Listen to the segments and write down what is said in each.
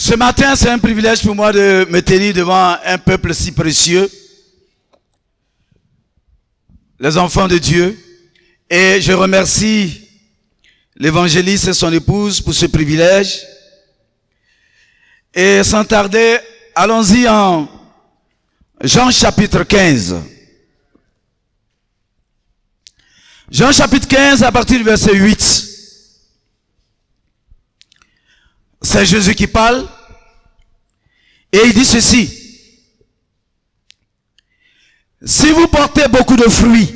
Ce matin, c'est un privilège pour moi de me tenir devant un peuple si précieux, les enfants de Dieu. Et je remercie l'évangéliste et son épouse pour ce privilège. Et sans tarder, allons-y en Jean chapitre 15. Jean chapitre 15 à partir du verset 8. C'est Jésus qui parle. Et il dit ceci. Si vous portez beaucoup de fruits,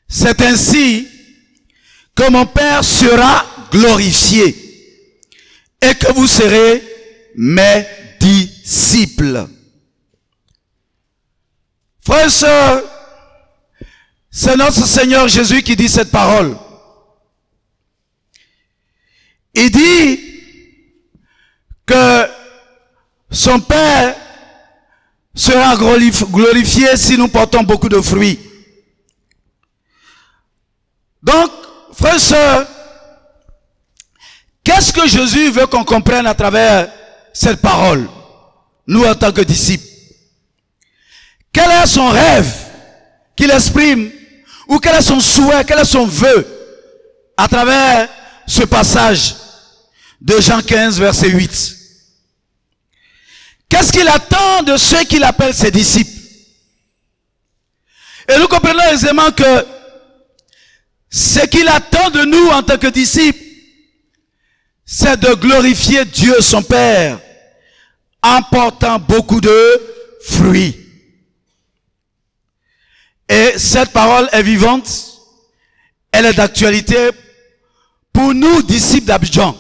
c'est ainsi que mon Père sera glorifié et que vous serez mes disciples. Frères et sœurs, c'est notre Seigneur Jésus qui dit cette parole. Il dit que son Père sera glorifié si nous portons beaucoup de fruits. Donc, frères et sœurs, qu'est-ce que Jésus veut qu'on comprenne à travers cette parole, nous en tant que disciples? Quel est son rêve qu'il exprime, ou quel est son souhait, quel est son vœu à travers ce passage de Jean 15, verset 8? Qu'est-ce qu'il attend de ceux qu'il appelle ses disciples? Et nous comprenons aisément que ce qu'il attend de nous en tant que disciples, c'est de glorifier Dieu son Père en portant beaucoup de fruits. Et cette parole est vivante, elle est d'actualité pour nous, disciples d'Abidjan.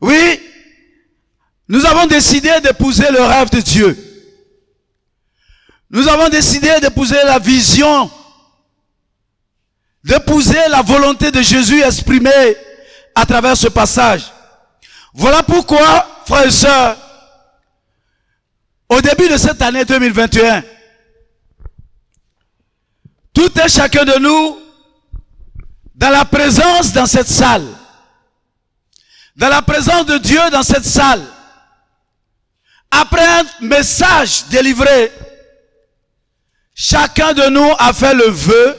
Oui, nous avons décidé d'épouser le rêve de Dieu. Nous avons décidé d'épouser la vision, d'épouser la volonté de Jésus exprimée à travers ce passage. Voilà pourquoi, frères et sœurs, au début de cette année 2021, tout et chacun de nous, dans la présence dans cette salle, dans la présence de Dieu dans cette salle, après un message délivré, chacun de nous a fait le vœu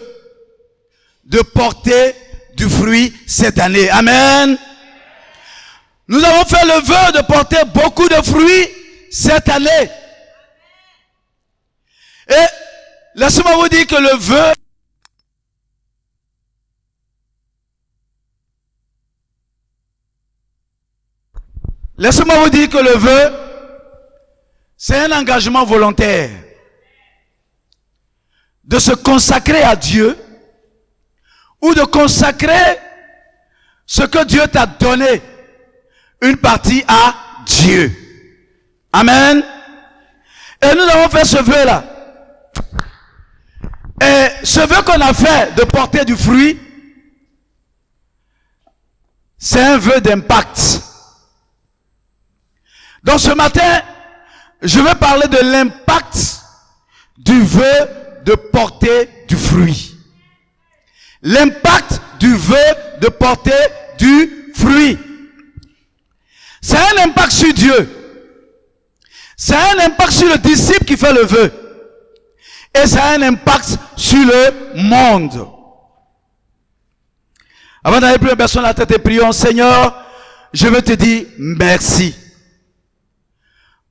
de porter du fruit cette année. Amen. Nous avons fait le vœu de porter beaucoup de fruits cette année. Et laissez-moi vous dire que le vœu c'est un engagement volontaire de se consacrer à Dieu ou de consacrer ce que Dieu t'a donné, une partie à Dieu. Amen. Et nous avons fait ce vœu-là. Et ce vœu qu'on a fait de porter du fruit, c'est un vœu d'impact. Donc ce matin, je vais parler de l'impact du vœu de porter du fruit. L'impact du vœu de porter du fruit. C'est un impact sur Dieu. C'est un impact sur le disciple qui fait le vœu. Et ça a un impact sur le monde. Avant d'aller plus personne la tête et prions, Seigneur, je veux te dire merci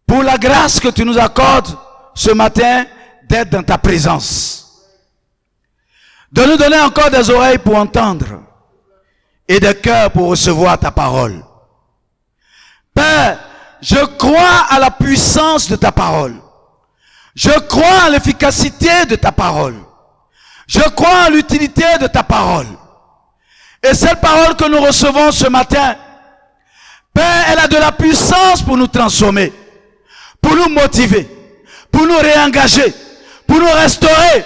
pour la grâce que tu nous accordes ce matin d'être dans ta présence. De nous donner encore des oreilles pour entendre et des cœurs pour recevoir ta parole. Père, je crois à la puissance de ta parole. Je crois à l'efficacité de ta parole. Je crois à l'utilité de ta parole. Et cette parole que nous recevons ce matin, Père, elle a de la puissance pour nous transformer, pour nous motiver, pour nous réengager, pour nous restaurer,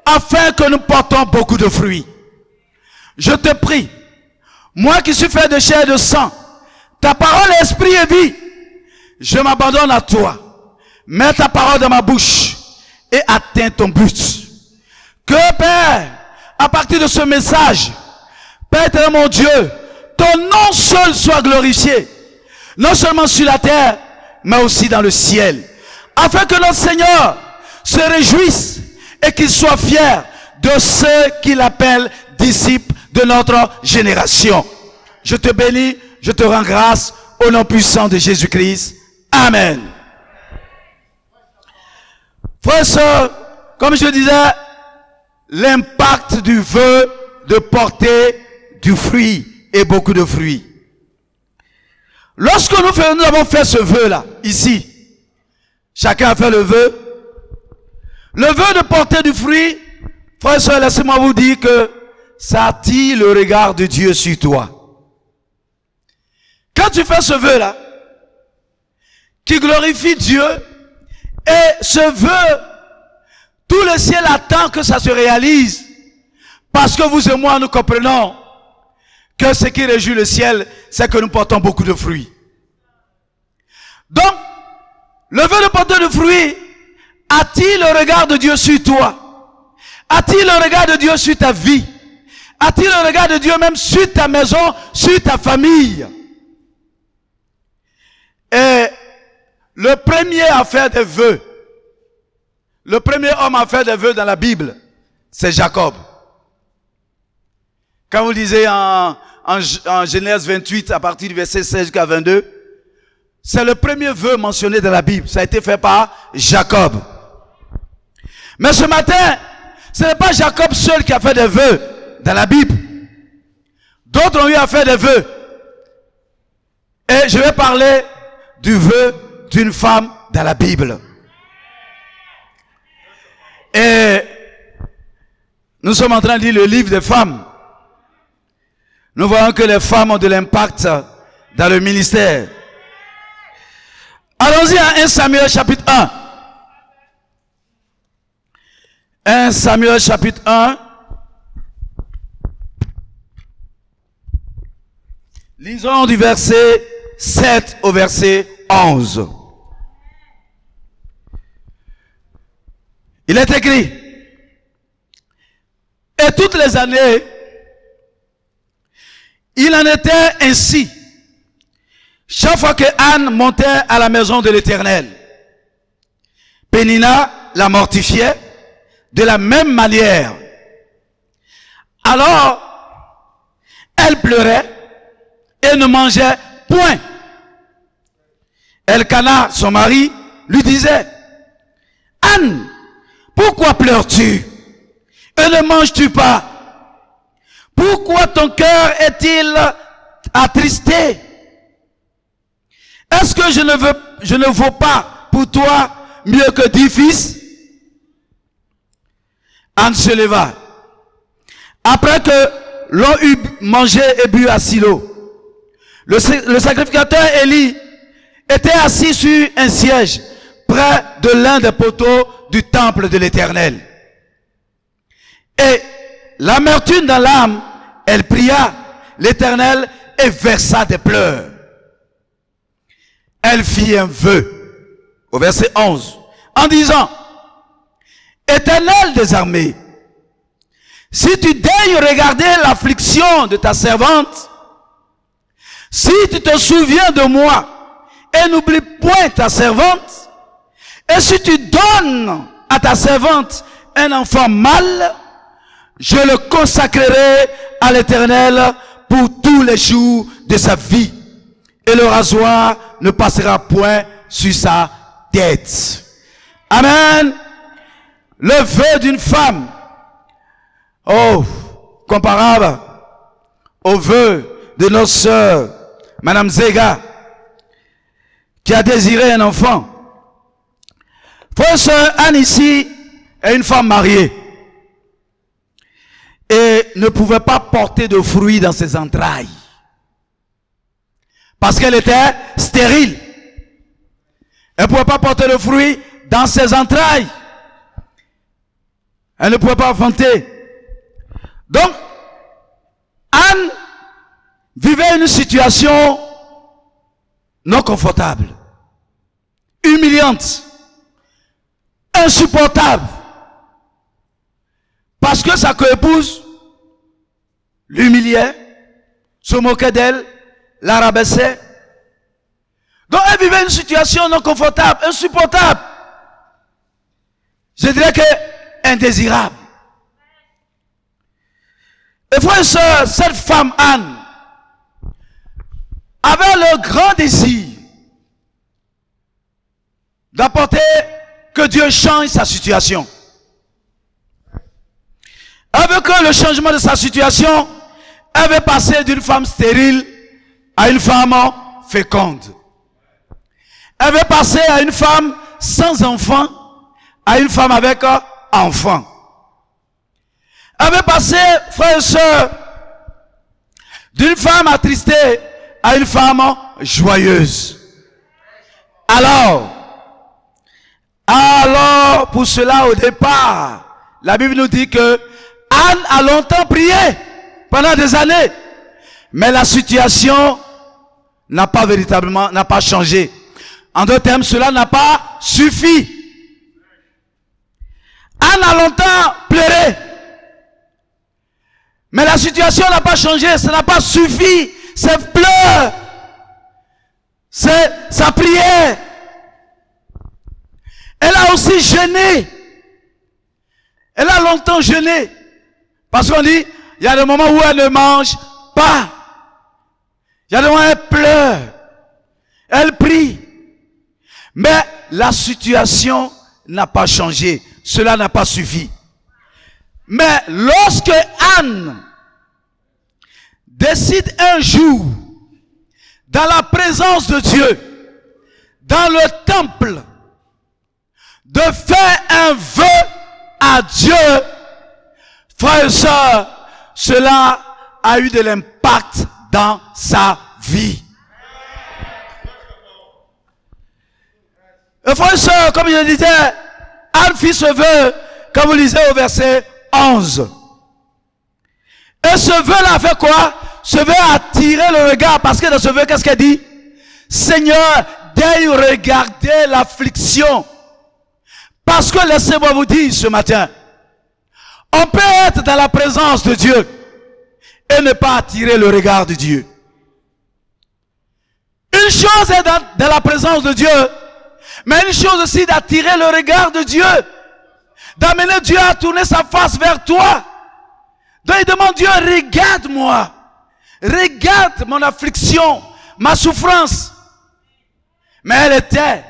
afin que nous portons beaucoup de fruits. Je te prie, moi qui suis fait de chair et de sang, ta parole est esprit et vie, je m'abandonne à toi. Mets ta parole dans ma bouche et atteins ton but. Que, Père, à partir de ce message, Père éternel mon Dieu, ton nom seul soit glorifié, non seulement sur la terre, mais aussi dans le ciel, afin que notre Seigneur se réjouisse et qu'il soit fier de ceux qu'il appelle disciples de notre génération. Je te bénis, je te rends grâce au nom puissant de Jésus-Christ. Amen. Frères et sœurs, comme je disais, l'impact du vœu de porter du fruit et beaucoup de fruits. Lorsque nous avons fait ce vœu-là, ici, chacun a fait le vœu de porter du fruit. Frères et sœurs, laissez-moi vous dire que ça attire le regard de Dieu sur toi. Quand tu fais ce vœu-là, qui glorifie Dieu, et ce vœu, tout le ciel attend que ça se réalise, parce que vous et moi, nous comprenons que ce qui réjouit le ciel, c'est que nous portons beaucoup de fruits. Donc, le vœu de porter du fruit attire le regard de Dieu sur toi, attire le regard de Dieu sur ta vie, attire le regard de Dieu même sur ta maison, sur ta famille. Et le premier à faire des vœux, le premier homme à faire des vœux dans la Bible, c'est Jacob. Quand vous lisez en Genèse 28, à partir du verset 16 jusqu'à 22, c'est le premier vœu mentionné dans la Bible. Ça a été fait par Jacob. Mais ce matin, ce n'est pas Jacob seul qui a fait des vœux dans la Bible. D'autres ont eu à faire des vœux. Et je vais parler du vœu d'une femme dans la Bible. Et nous sommes en train de lire le livre des femmes. Nous voyons que les femmes ont de l'impact dans le ministère. Allons-y à 1 Samuel chapitre 1. 1 Samuel chapitre 1. Lisons du verset 7 au verset 11. Il est écrit: et toutes les années, il en était ainsi. Chaque fois que Anne montait à la maison de l'Éternel, Pénina la mortifiait de la même manière. Alors, elle pleurait et ne mangeait point. Elkana, son mari, lui disait: Anne, pourquoi pleures-tu et ne manges-tu pas? Pourquoi ton cœur est-il attristé? Est-ce que je ne vaux pas pour toi mieux que 10 fils? Anne se leva. Après que l'on eut mangé et bu à Silo, le sacrificateur Élie était assis sur un siège près de l'un des poteaux du temple de l'Éternel. Et l'amertume dans l'âme, elle pria l'Éternel et versa des pleurs. Elle fit un vœu, au verset 11, en disant: Éternel des armées, si tu daignes regarder l'affliction de ta servante, si tu te souviens de moi et n'oublie point ta servante, et si tu donnes à ta servante un enfant mâle, je le consacrerai à l'Éternel pour tous les jours de sa vie, et le rasoir ne passera point sur sa tête. Amen. Le vœu d'une femme, comparable au vœu de notre sœur, Madame Zega, qui a désiré un enfant. Frère et sœur, Anne ici est une femme mariée et ne pouvait pas porter de fruits dans ses entrailles parce qu'elle était stérile. Elle ne pouvait pas porter de fruits dans ses entrailles. Elle ne pouvait pas enfanter. Donc, Anne vivait une situation non confortable, humiliante, insupportable, parce que sa coépouse l'humiliait, se moquaient d'elle, la rabaissaient. Donc elle vivait une situation non confortable, insupportable. Je dirais que indésirable. Et frères et sœurs, cette femme Anne avait le grand désir d'apporter que Dieu change sa situation. Avec le changement de sa situation, elle avait passé d'une femme stérile à une femme féconde. Elle avait passé à une femme sans enfant à une femme avec enfant. Elle avait passé, frères et sœurs, d'une femme attristée à une femme joyeuse. Alors, pour cela, au départ, la Bible nous dit que Anne a longtemps prié, pendant des années. Mais la situation n'a pas changé. En d'autres termes, cela n'a pas suffi. Anne a longtemps pleuré. Mais la situation n'a pas changé, ça n'a pas suffi. Ses pleurs, sa prière. Elle a aussi jeûné. Elle a longtemps jeûné. Parce qu'on dit, il y a des moments où elle ne mange pas. Il y a des moments où elle pleure. Elle prie. Mais la situation n'a pas changé. Cela n'a pas suffi. Mais lorsque Anne décide un jour, dans la présence de Dieu, dans le temple, de faire un vœu à Dieu, frères et sœurs, cela a eu de l'impact dans sa vie. Et frères et sœurs, comme je disais, Anne fit ce vœu, comme vous lisez au verset 11. Et ce vœu-là fait quoi? Ce vœu a attiré le regard, parce que dans ce vœu, qu'est-ce qu'elle dit? Seigneur, daigne regarder l'affliction. Parce que laissez-moi vous dire ce matin, on peut être dans la présence de Dieu et ne pas attirer le regard de Dieu. Une chose est dans la présence de Dieu, mais une chose aussi d'attirer le regard de Dieu, d'amener Dieu à tourner sa face vers toi. Donc il demande Dieu, regarde-moi, regarde mon affliction, ma souffrance. Mais elle était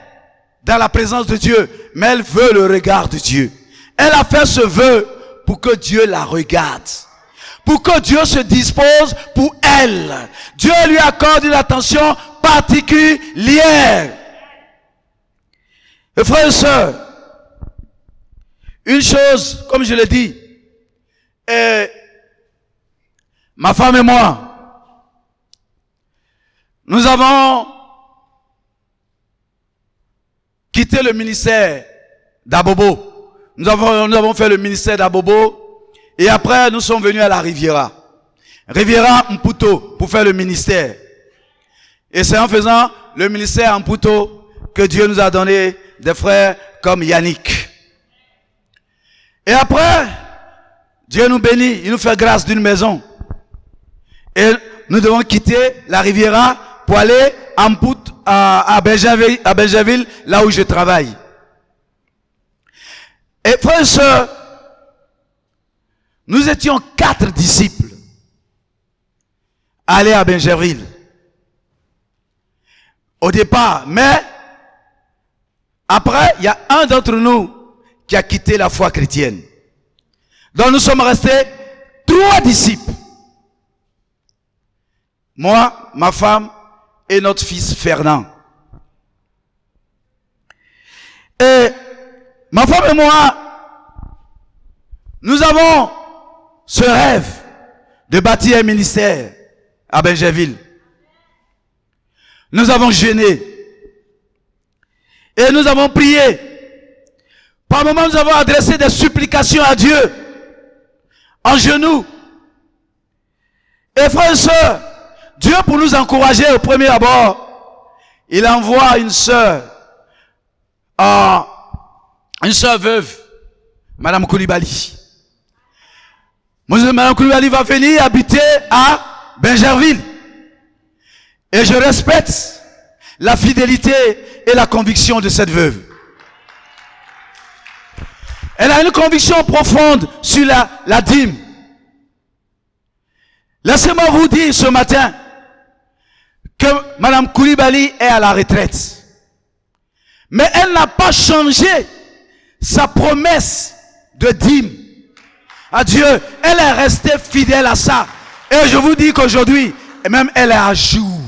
dans la présence de Dieu, mais elle veut le regard de Dieu. Elle a fait ce vœu pour que Dieu la regarde, pour que Dieu se dispose pour elle. Dieu lui accorde une attention particulière. Et frères et sœurs, une chose, comme je l'ai dit, ma femme et moi, nous avons quitté le ministère d'Abobo. Nous avons fait le ministère d'Abobo et après nous sommes venus à la Riviera Mputo pour faire le ministère. Et c'est en faisant le ministère en Mputo que Dieu nous a donné des frères comme Yannick. Et après, Dieu nous bénit, il nous fait grâce d'une maison. Et nous devons quitter la Riviera pour aller à Benjaville, là où je travaille. Et frères et sœurs, nous étions 4 disciples à aller à Benjaville. Au départ, mais après, il y a un d'entre nous qui a quitté la foi chrétienne. Donc nous sommes restés 3 disciples. Moi, ma femme et notre fils Fernand. Et ma femme et moi, nous avons ce rêve de bâtir un ministère à Benjaville. Nous avons jeûné. Et nous avons prié. Par moments, nous avons adressé des supplications à Dieu. En genoux. Et frères et sœurs, Dieu, pour nous encourager au premier abord, il envoie une sœur veuve, Madame Koulibaly. Madame Koulibaly va venir habiter à Benjerville. Et je respecte la fidélité et la conviction de cette veuve. Elle a une conviction profonde sur la dîme. Laissez-moi vous dire ce matin que Mme Koulibaly est à la retraite. Mais elle n'a pas changé sa promesse de dîme à Dieu. Elle est restée fidèle à ça. Et je vous dis qu'aujourd'hui, même elle est à jour.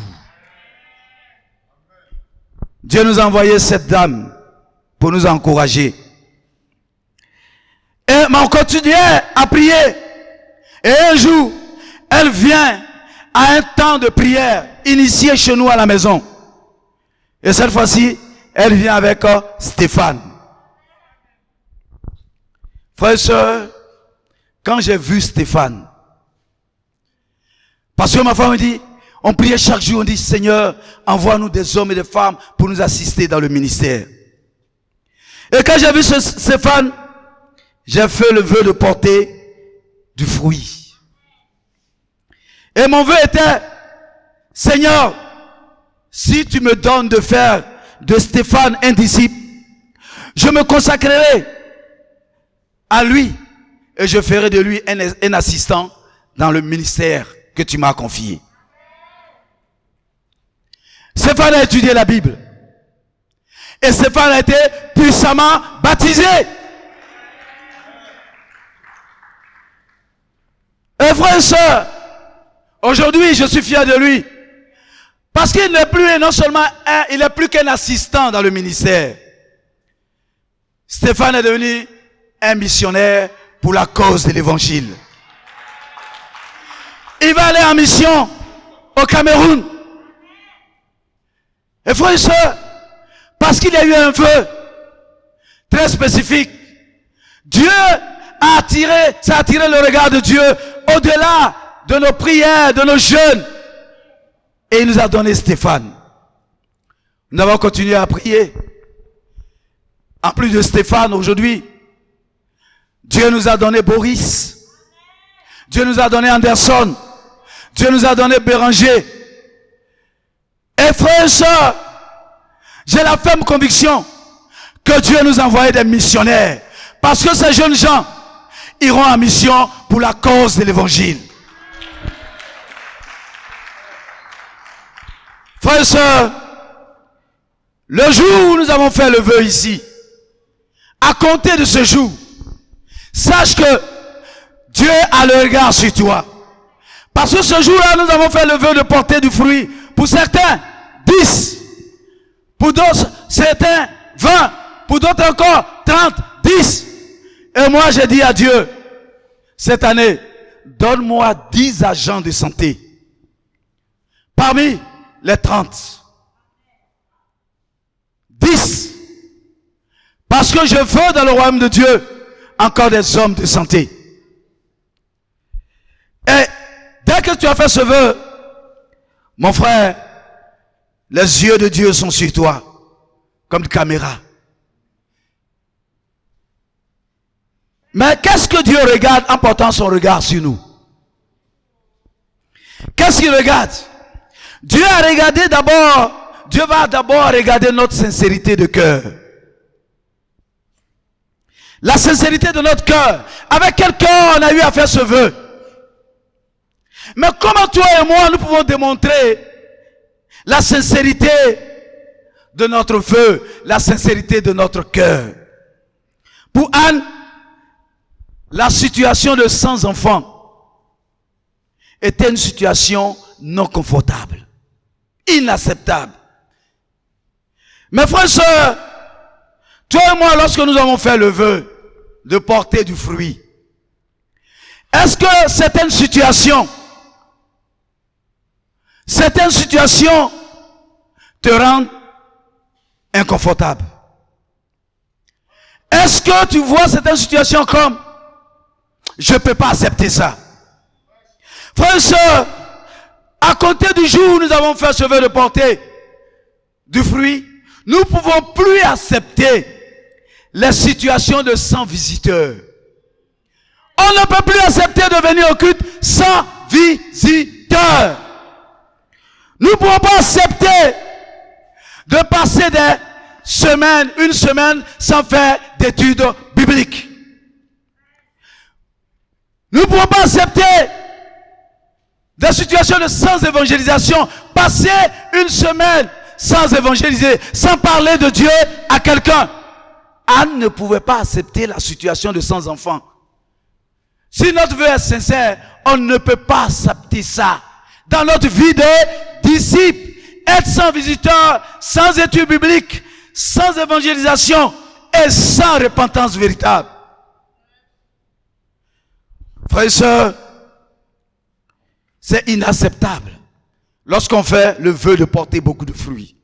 Dieu nous a envoyé cette dame pour nous encourager. Et on continuait à prier. Et un jour, elle vient à un temps de prière initié chez nous à la maison. Et cette fois-ci, elle vient avec Stéphane. Frères et sœurs, quand j'ai vu Stéphane, parce que ma femme me dit, on priait chaque jour, on dit, Seigneur, envoie-nous des hommes et des femmes pour nous assister dans le ministère. Et quand j'ai vu Stéphane, j'ai fait le vœu de porter du fruit. Et mon vœu était, Seigneur, si tu me donnes de faire de Stéphane un disciple, je me consacrerai à lui et je ferai de lui un assistant dans le ministère que tu m'as confié. Stéphane a étudié la Bible. Et Stéphane a été puissamment baptisé. Et frère et soeur, aujourd'hui je suis fier de lui. Parce qu'il n'est plus, non seulement il n'est plus qu'un assistant dans le ministère. Stéphane est devenu un missionnaire pour la cause de l'évangile. Il va aller en mission au Cameroun. Et frères et sœurs, parce qu'il y a eu un vœu très spécifique, Dieu a attiré le regard de Dieu au-delà de nos prières, de nos jeûnes. Et il nous a donné Stéphane. Nous avons continué à prier. En plus de Stéphane, aujourd'hui, Dieu nous a donné Boris. Dieu nous a donné Anderson. Dieu nous a donné Béranger. Et frères et sœurs, j'ai la ferme conviction que Dieu nous a envoyé des missionnaires. Parce que ces jeunes gens iront en mission pour la cause de l'évangile. Frères et sœurs, le jour où nous avons fait le vœu ici, à compter de ce jour, sache que Dieu a le regard sur toi. Parce que ce jour-là, nous avons fait le vœu de porter du fruit. Pour certains, 10. Pour d'autres, certains, 20. Pour d'autres encore, 30, 10. Et moi, j'ai dit à Dieu, cette année, donne-moi 10 agents de santé. Parmi les 30. 10. Parce que je veux dans le royaume de Dieu encore des hommes de santé. Et dès que tu as fait ce vœu, mon frère, les yeux de Dieu sont sur toi, comme une caméra. Mais qu'est-ce que Dieu regarde en portant son regard sur nous? Qu'est-ce qu'il regarde? Dieu a regardé d'abord, Dieu va d'abord regarder notre sincérité de cœur. La sincérité de notre cœur. Avec quel cœur on a eu à faire ce vœu? Mais comment toi et moi nous pouvons démontrer la sincérité de notre vœu, la sincérité de notre cœur? Pour Anne, la situation de sans enfants était une situation non confortable, inacceptable. Mes frères et sœurs, toi et moi, lorsque nous avons fait le vœu de porter du fruit, est-ce que certaines situations te rendent inconfortable? Est-ce que tu vois certaines situations comme je ne peux pas accepter ça? Frères et sœurs, à compter du jour où nous avons fait ce vœu de porter du fruit, nous ne pouvons plus accepter les situations de sans visiteurs. On ne peut plus accepter de venir au culte sans visiteurs. cœur. Nous ne pouvons pas accepter de passer une semaine sans faire d'études bibliques. Nous ne pouvons pas accepter des situations de sans évangélisation, passer une semaine sans évangéliser, sans parler de Dieu à quelqu'un. Anne ne pouvait pas accepter la situation de sans enfants. Si notre vœu est sincère, on ne peut pas accepter ça. Dans notre vie de disciple, être sans visiteur, sans études bibliques, sans évangélisation et sans repentance véritable. Frères et sœurs, c'est inacceptable lorsqu'on fait le vœu de porter beaucoup de fruits.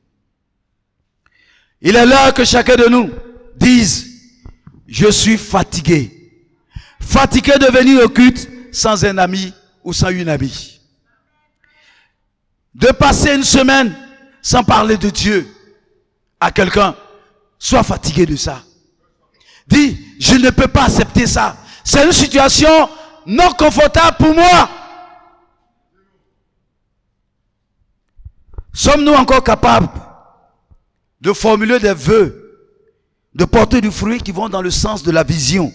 Il est l'heure que chacun de nous dise, je suis fatigué. Fatigué de venir au culte sans un ami ou sans une amie. De passer une semaine sans parler de Dieu à quelqu'un. Sois fatigué de ça. Dis, je ne peux pas accepter ça. C'est une situation non confortable pour moi. Sommes-nous encore capables de formuler des vœux, de porter du fruit qui vont dans le sens de la vision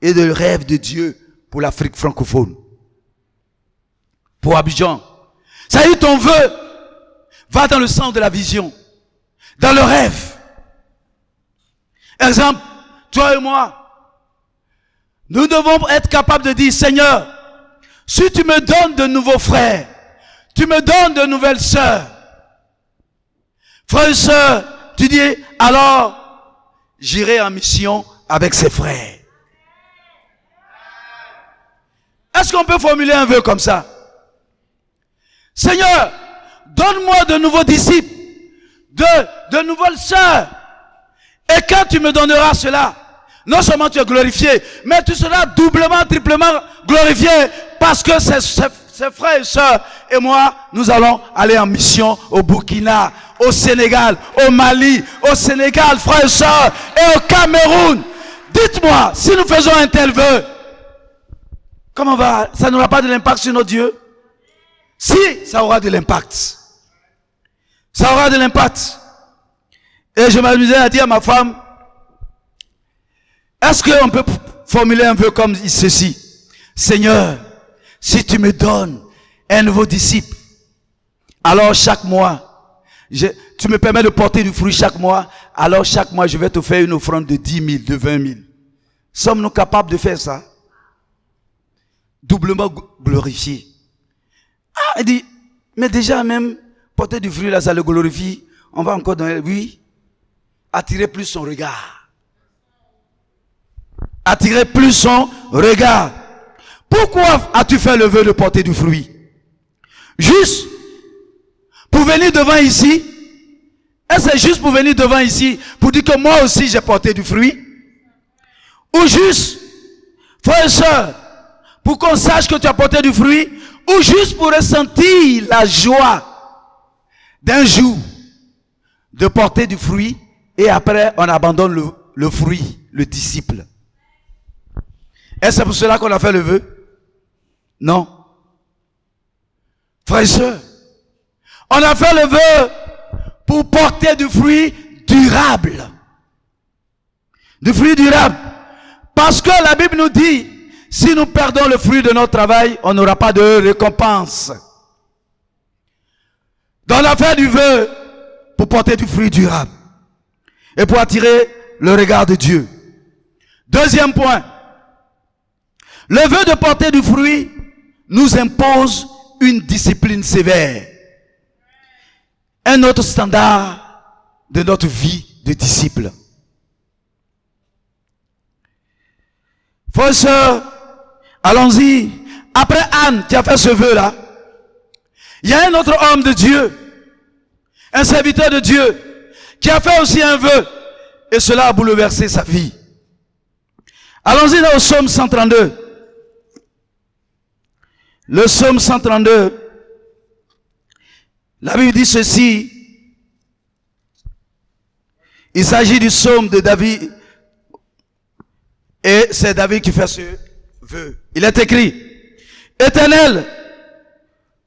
et de rêve de Dieu pour l'Afrique francophone? Pour Abidjan. Ça y est, ton vœu va dans le sens de la vision, dans le rêve. Exemple, toi et moi, nous devons être capables de dire, Seigneur, si tu me donnes de nouveaux frères, tu me donnes de nouvelles sœurs, frères et sœurs, tu dis, alors, j'irai en mission avec ses frères. Est-ce qu'on peut formuler un vœu comme ça? Seigneur, donne-moi de nouveaux disciples, de nouvelles sœurs. Et quand tu me donneras cela, non seulement tu es glorifié, mais tu seras doublement, triplement glorifié, parce que ces frères et sœurs et moi, nous allons aller en mission au Burkina, au Sénégal, au Mali, au Sénégal, frères et sœurs, et au Cameroun. Dites-moi, si nous faisons un tel vœu, comment va? Ça n'aura pas de l'impact sur notre Dieu? Si, ça aura de l'impact. Ça aura de l'impact. Et je m'amusais à dire à ma femme, est-ce qu'on peut formuler un vœu comme ceci? Seigneur, si tu me donnes un nouveau disciple, alors chaque mois, tu me permets de porter du fruit chaque mois, alors chaque mois je vais te faire une offrande de 10 000, de 20 000. Sommes-nous capables de faire ça? Doublement glorifié. Ah, il dit, mais déjà même, porter du fruit là, ça le glorifie. On va encore donner, oui, attirer plus son regard. Attirer plus son regard. Pourquoi as-tu fait le vœu de porter du fruit? Juste pour venir devant ici? Est-ce que c'est juste pour venir devant ici, pour dire que moi aussi j'ai porté du fruit? Ou juste, frères et sœurs, pour qu'on sache que tu as porté du fruit? Ou juste pour ressentir la joie d'un jour de porter du fruit et après on abandonne le fruit, le disciple? Est-ce que c'est pour cela qu'on a fait le vœu? Non. Frères et sœurs, on a fait le vœu pour porter du fruit durable. Du fruit durable. Parce que la Bible nous dit, si nous perdons le fruit de notre travail, on n'aura pas de récompense. Donc on a fait du vœu pour porter du fruit durable. Et pour attirer le regard de Dieu. Deuxième point. Le vœu de porter du fruit nous impose une discipline sévère. Un autre standard de notre vie de disciple. Frères et sœurs, allons-y. Après Anne qui a fait ce vœu-là, il y a un autre homme de Dieu, un serviteur de Dieu, qui a fait aussi un vœu. Et cela a bouleversé sa vie. Allons-y dans le psaume 132. Le psaume 132. La Bible dit ceci. Il s'agit du psaume de David. Et c'est David qui fait ce vœu. Il est écrit: Éternel,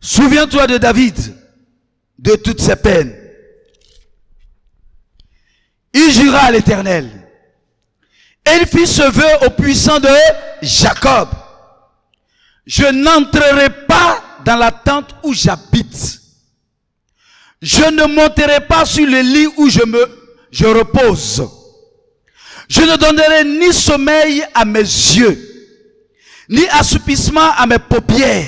Souviens-toi de David, de toutes ses peines. Il jura à l'Éternel. Et il fit ce vœu au puissant de Jacob. Je n'entrerai pas dans la tente où j'habite. Je ne monterai pas sur le lit où je repose. Je ne donnerai ni sommeil à mes yeux, ni assoupissement à mes paupières,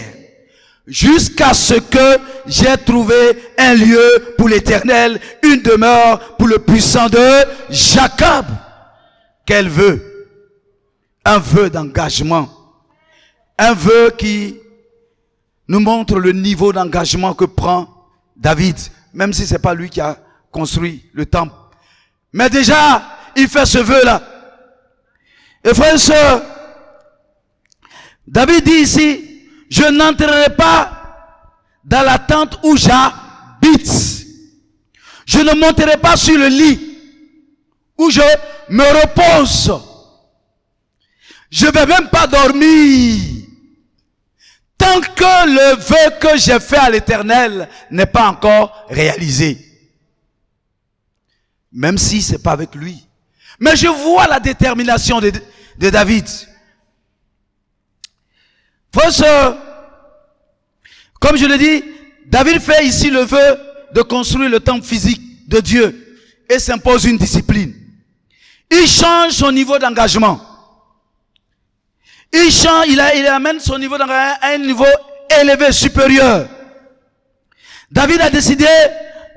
jusqu'à ce que j'ai trouvé un lieu pour l'Éternel, une demeure pour le puissant de Jacob. Quel vœu? Un vœu d'engagement. Un vœu qui nous montre le niveau d'engagement que prend David, même si ce n'est pas lui qui a construit le temple. Mais déjà, il fait ce vœu-là. Et frères et sœurs, David dit ici, je n'entrerai pas dans la tente où j'habite. Je ne monterai pas sur le lit où je me repose. Je ne vais même pas dormir tant que le vœu que j'ai fait à l'Éternel n'est pas encore réalisé. Même si ce n'est pas avec lui. Mais je vois la détermination de David. Frère, comme je l'ai dit, David fait ici le vœu de construire le temple physique de Dieu et s'impose une discipline. Il change son niveau d'engagement. Il amène son niveau d'engagement à un niveau élevé, supérieur. David a décidé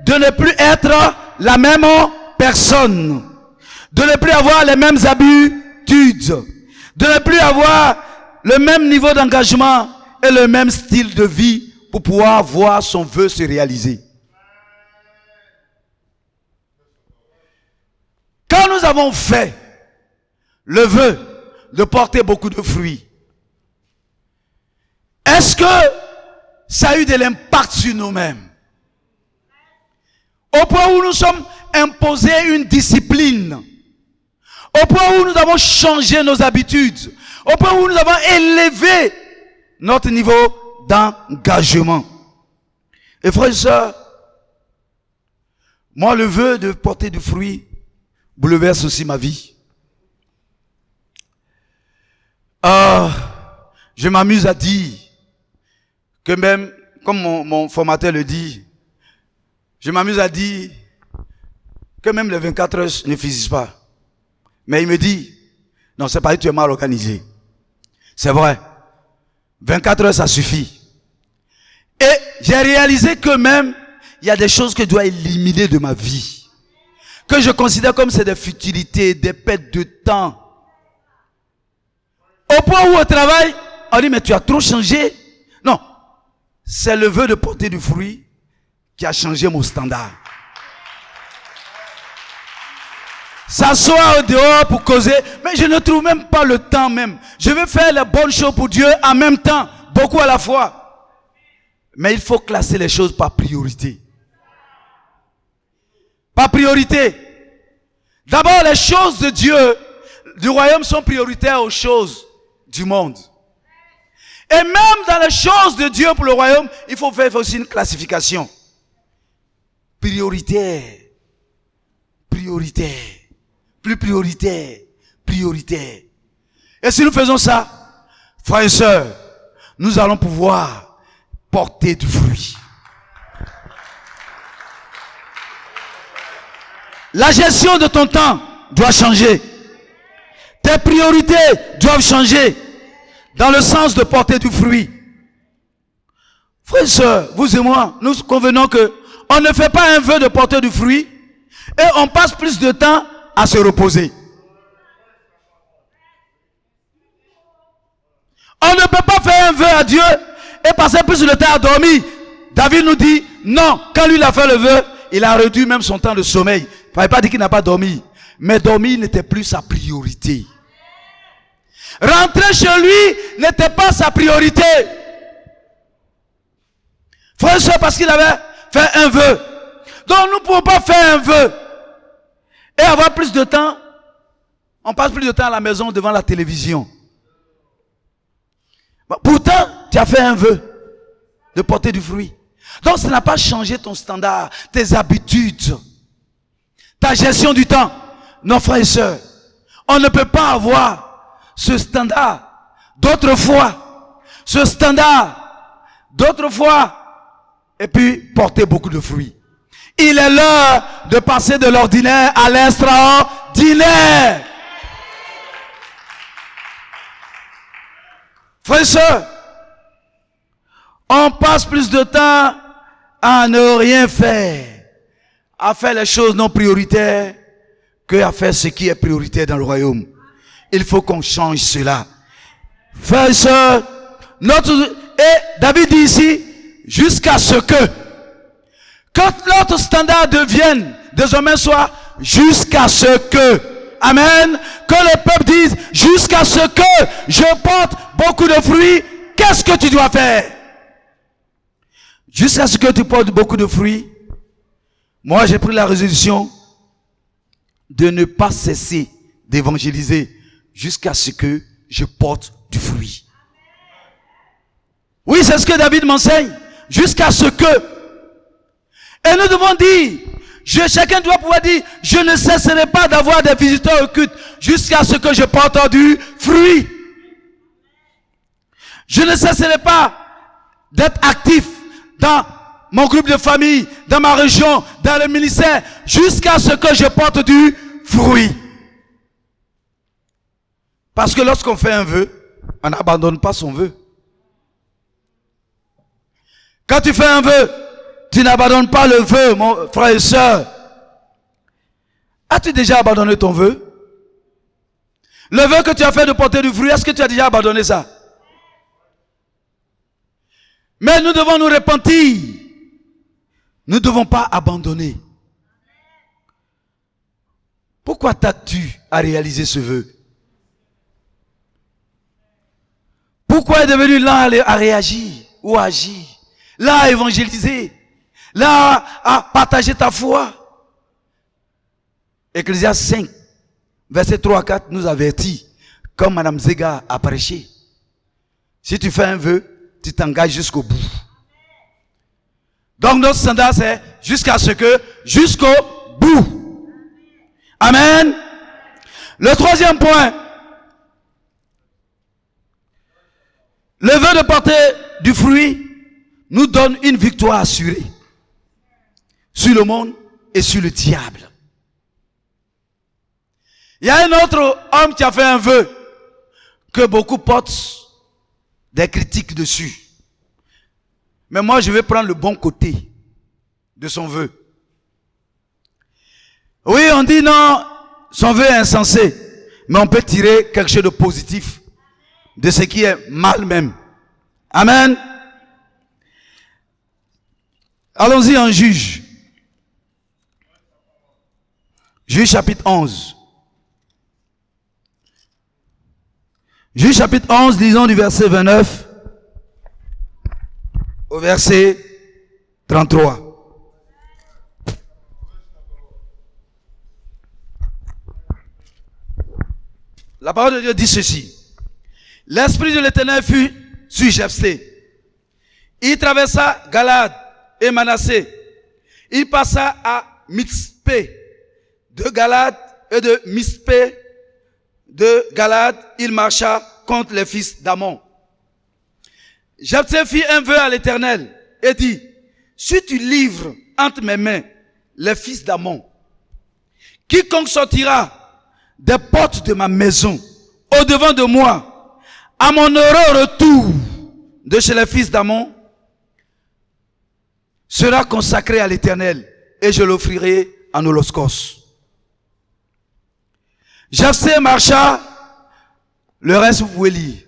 de ne plus être la même personne, de ne plus avoir les mêmes habitudes, de ne plus avoir le même niveau d'engagement et le même style de vie pour pouvoir voir son vœu se réaliser. Quand nous avons fait le vœu de porter beaucoup de fruits, est-ce que ça a eu de l'impact sur nous-mêmes? Au point où nous sommes imposés une discipline, au point où nous avons changé nos habitudes, au point où nous avons élevé notre niveau d'engagement. Et frères et sœurs, moi le vœu de porter du fruit bouleverse aussi ma vie. Je m'amuse à dire que même, comme mon formateur le dit, je m'amuse à dire que même les 24 heures ne suffisent pas. Mais il me dit, non, c'est pas que tu es mal organisé. C'est vrai. 24 heures, ça suffit. Et j'ai réalisé que même, il y a des choses que je dois éliminer de ma vie. Que je considère comme c'est des futilités, des pertes de temps. Au point où au travail, on dit, mais tu as trop changé. Non. C'est le vœu de porter du fruit qui a changé mon standard. S'asseoir au dehors pour causer, mais je ne trouve même pas le temps même. Je veux faire les bonnes choses pour Dieu en même temps, beaucoup à la fois. Mais il faut classer les choses par priorité. Par priorité. D'abord, les choses de Dieu, du royaume sont prioritaires aux choses du monde. Et même dans les choses de Dieu pour le royaume, il faut faire aussi une classification. Prioritaire. Prioritaire. Plus prioritaire. Prioritaire. Et si nous faisons ça, frères et sœurs, nous allons pouvoir porter du fruit. La gestion de ton temps doit changer. Tes priorités doivent changer dans le sens de porter du fruit. Frères et sœurs, vous et moi, nous convenons que on ne fait pas un vœu de porter du fruit et on passe plus de temps à se reposer. On ne peut pas faire un vœu à Dieu et passer plus de temps à dormir. David nous dit, non, quand lui il a fait le vœu, il a réduit même son temps de sommeil. Il ne fallait pas dire qu'il n'a pas dormi. Mais dormir n'était plus sa priorité. Rentrer chez lui n'était pas sa priorité. Frère et soeur, parce qu'il avait fait un vœu. Donc nous ne pouvons pas faire un vœu et avoir plus de temps. On passe plus de temps à la maison devant la télévision. Pourtant, tu as fait un vœu. de porter du fruit. Donc ça n'a pas changé ton standard, tes habitudes, ta gestion du temps. Non, frères et sœurs, on ne peut pas avoir ce standard d'autrefois, et puis porter beaucoup de fruits. Il est l'heure de passer de l'ordinaire à l'extraordinaire. Frères et sœurs, on passe plus de temps à ne rien faire, à faire les choses non prioritaires, qu'à faire ce qui est prioritaire dans le royaume. Il faut qu'on change cela. Frères et sœurs, et David dit ici, jusqu'à ce que, quand notre standard devienne, désormais soit, jusqu'à ce que, amen, que le peuple dise, jusqu'à ce que je porte beaucoup de fruits, qu'est-ce que tu dois faire? Jusqu'à ce que tu portes beaucoup de fruits, moi j'ai pris la résolution de ne pas cesser d'évangéliser jusqu'à ce que je porte du fruit. Oui, c'est ce que David m'enseigne. Jusqu'à ce que. Et nous devons dire, chacun doit pouvoir dire, je ne cesserai pas d'avoir des visiteurs au culte jusqu'à ce que je porte du fruit. Je ne cesserai pas d'être actif dans mon groupe de famille, dans ma région, dans le ministère, jusqu'à ce que je porte du fruit. Parce que lorsqu'on fait un vœu, on n'abandonne pas son vœu. Quand tu fais un vœu, tu n'abandonnes pas le vœu, mon frère et soeur. As-tu déjà abandonné ton vœu? Le vœu que tu as fait de porter du fruit, est-ce que tu as déjà abandonné ça? Mais nous devons nous repentir. Nous ne devons pas abandonner. Pourquoi t'as-tu à réaliser ce vœu? Pourquoi est devenu lent à réagir ou à agir? Là à évangéliser, là à partager ta foi. Ecclésiaste 5, verset 3 à 4 nous avertit, comme Madame Zega a prêché. Si tu fais un vœu, tu t'engages jusqu'au bout. Donc notre standard c'est jusqu'au bout. Amen. Le troisième point, le vœu de porter du fruit nous donne une victoire assurée sur le monde et sur le diable. Il y a un autre homme qui a fait un vœu que beaucoup portent des critiques dessus. Mais moi, je vais prendre le bon côté de son vœu. Oui, on dit non, son vœu est insensé. Mais on peut tirer quelque chose de positif de ce qui est mal même. Amen. Allons-y en Juge. Juge chapitre 11. Juge chapitre 11, lisons du verset 29 au verset 33. La parole de Dieu dit ceci. L'esprit de l'Éternel fut sur Jephthé. Il traversa Galade et Manassé. Il passa à Mitzpé. De Galade et de Mitzpé de Galade, il marcha contre les fils d'Ammon. Jephthé fit un vœu à l'Éternel et dit, si tu livres entre mes mains les fils d'Ammon, quiconque sortira des portes de ma maison au devant de moi, à mon heureux retour de chez les fils d'Ammon, sera consacré à l'Éternel et je l'offrirai en holocauste. Jephthé marcha, le reste vous pouvez lire.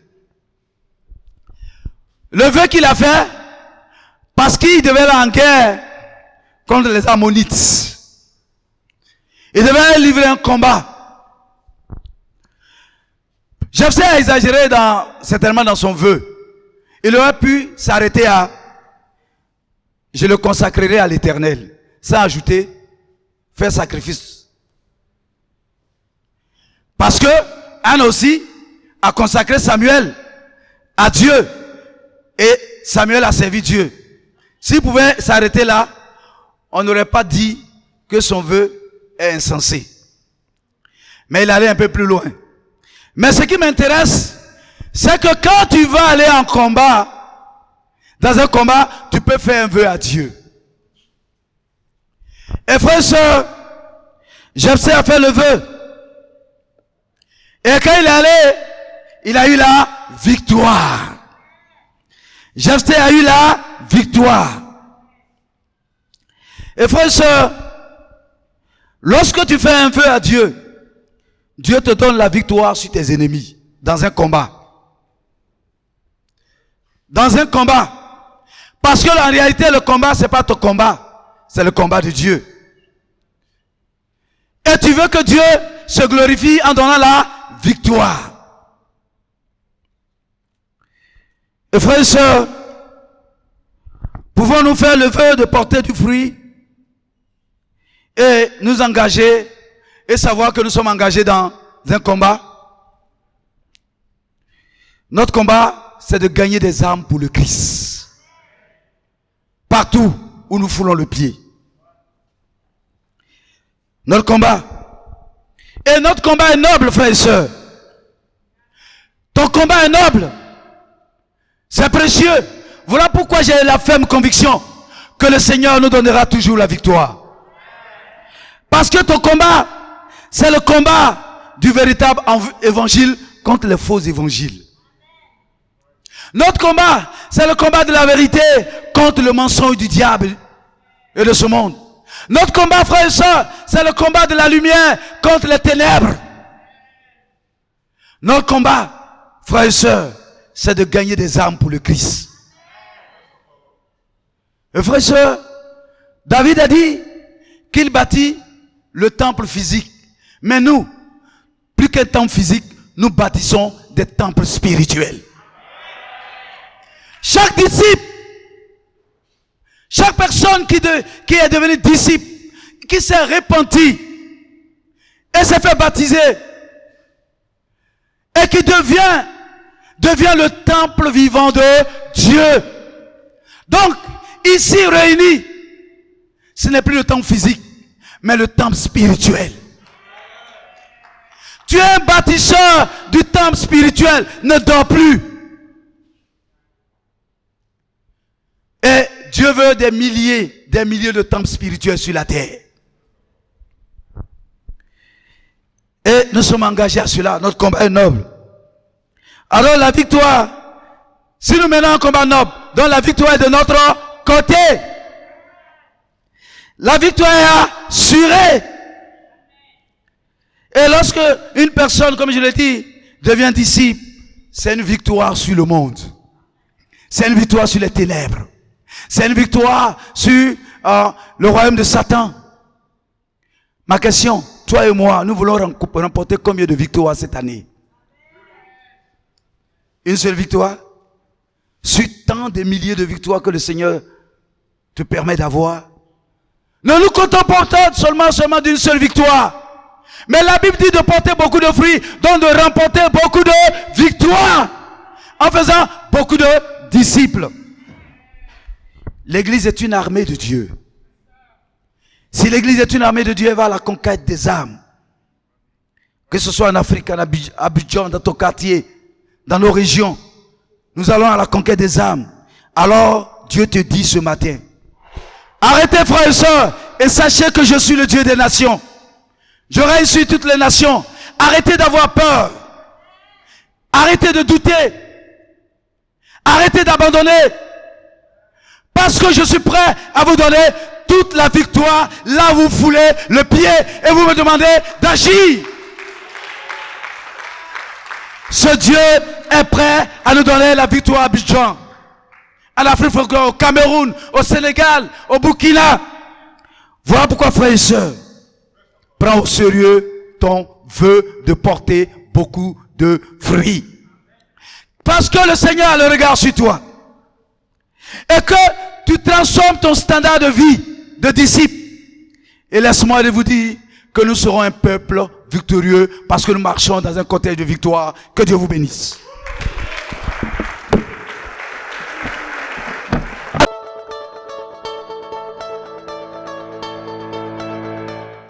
Le vœu qu'il a fait, parce qu'il devait aller en guerre contre les Ammonites. Il devait livrer un combat. Jephthé a exagéré certainement dans son vœu. Il aurait pu s'arrêter à « je le consacrerai à l'Éternel » sans ajouter « faire sacrifice ». Parce que Anne aussi a consacré Samuel à Dieu. Et Samuel a servi Dieu. S'il pouvait s'arrêter là, on n'aurait pas dit que son vœu est insensé. Mais il allait un peu plus loin. Mais ce qui m'intéresse, c'est que quand tu vas aller en combat, dans un combat, tu peux faire un vœu à Dieu. Et frère et sœur, Jephthé a fait le vœu. Et quand il est allé, il a eu la victoire. Jephthé a eu la victoire. Et frère et sœur, lorsque tu fais un vœu à Dieu, Dieu te donne la victoire sur tes ennemis dans un combat. Dans un combat. Parce que en réalité, le combat, c'est pas ton combat. C'est le combat de Dieu. Et tu veux que Dieu se glorifie en donnant la victoire. Et frères et sœurs, pouvons-nous faire le vœu de porter du fruit et nous engager et savoir que nous sommes engagés dans un combat? Notre combat, c'est de gagner des âmes pour le Christ. Partout où nous foulons le pied. Notre combat. Et notre combat est noble, frères et sœurs. Ton combat est noble. C'est précieux. Voilà pourquoi j'ai la ferme conviction que le Seigneur nous donnera toujours la victoire. Parce que ton combat, c'est le combat du véritable évangile contre les faux évangiles. Notre combat, c'est le combat de la vérité contre le mensonge du diable et de ce monde. Notre combat, frères et sœurs, c'est le combat de la lumière contre les ténèbres. Notre combat, frères et sœurs, c'est de gagner des âmes pour le Christ. Et frères et sœurs, David a dit qu'il bâtit le temple physique. Mais nous, plus qu'un temple physique, nous bâtissons des temples spirituels. Chaque disciple, chaque personne qui est devenue disciple, qui s'est repenti et s'est fait baptiser et qui devient le temple vivant de Dieu. Donc, ici réunis, ce n'est plus le temple physique, mais le temple spirituel. Tu es un bâtisseur du temple spirituel, ne dors plus. Et Dieu veut des milliers de temples spirituels sur la terre. Et nous sommes engagés à cela. Notre combat est noble. Alors la victoire, si nous menons un combat noble, donc la victoire est de notre côté. La victoire est assurée. Et lorsque une personne, comme je l'ai dit, devient disciple, c'est une victoire sur le monde. C'est une victoire sur les ténèbres. C'est une victoire sur le royaume de Satan. Ma question, toi et moi, nous voulons remporter combien de victoires cette année? Une seule victoire? Sur tant de milliers de victoires que le Seigneur te permet d'avoir. Ne nous contentons seulement d'une seule victoire. Mais la Bible dit de porter beaucoup de fruits, donc de remporter beaucoup de victoires, en faisant beaucoup de disciples. L'église est une armée de Dieu. Si l'église est une armée de Dieu, elle va à la conquête des âmes. Que ce soit en Afrique, en Abidjan, dans ton quartier, dans nos régions. Nous allons à la conquête des âmes. Alors, Dieu te dit ce matin, arrêtez frères et sœurs, et sachez que je suis le Dieu des nations. Je règne sur toutes les nations. Arrêtez d'avoir peur. Arrêtez de douter. Arrêtez d'abandonner. Parce que je suis prêt à vous donner toute la victoire. Là vous foulez le pied et vous me demandez d'agir. Ce Dieu est prêt à nous donner la victoire à Abidjan, à l'Afrique, au Cameroun, au Sénégal, au Burkina. Voilà pourquoi, frères et sœurs, prends au sérieux ton vœu de porter beaucoup de fruits. Parce que le Seigneur a le regard sur toi. Et que tu transformes ton standard de vie de disciple. Et laisse-moi vous dire que nous serons un peuple victorieux parce que nous marchons dans un contexte de victoire. Que Dieu vous bénisse.